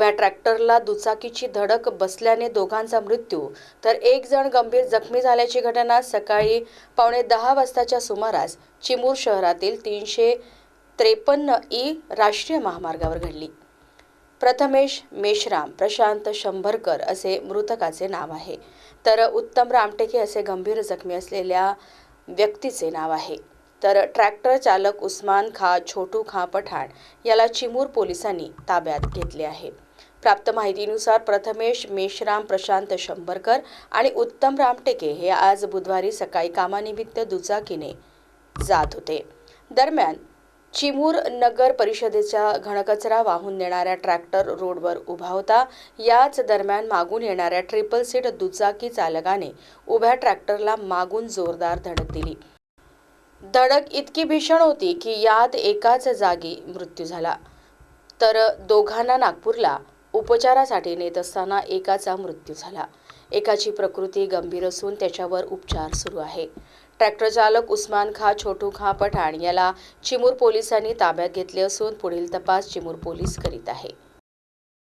उभ्या ट्रॅक्टरला दुचाकीची धडक बसल्याने दोघांचा मृत्यू तर एक जण गंभीर जखमी झाल्याची घटना सकाळी 9:15 वाजताच्या सुमारास चिमूर शहरातील 353 राष्ट्रीय महामार्गावर घडली। प्रथमेश मेश्राम प्रशांत शंभरकर असे मृतकाचे नाव आहे, तर उत्तम रामटेके असे गंभीर जखमी असलेल्या व्यक्तीचे नाव आहे। तर ट्रॅक्टर चालक उस्मान खां छोटू खां पठाण याला चिमूर पोलिसांनी ताब्यात घेतले आहे। प्राप्त माहितीनुसार प्रथमेश मेश्राम प्रशांत शंभरकर आणि उत्तम रामटेके हे आज बुधवारी सकाळी कामानिमित्त दुचाकीने जात होते। दरम्यान चिमूर नगर परिषदेचा घनकचरा वाहून नेणाऱ्या ट्रॅक्टर रोडवर उभा होता। याच दरम्यान मागून येणाऱ्या ट्रिपल सीट दुचाकी चालकाने उभ्या ट्रॅक्टरला मागून जोरदार धडक दिली। धडक इतकी भीषण होती की यात एकाच जागी मृत्यू झाला, तर दोघांना नागपूरला उपचारासाठी नेत असताना एकाचा मृत्यू झाला। एकाची प्रकृती गंभीर असून त्याच्यावर उपचार सुरू आहे। ट्रॅक्टर चालक उस्मान खां छोटू खां पठाण याला चिमूर पोलिसांनी ताब्यात घेतले असून पुढील तपास चिमूर पोलीस करीत आहे।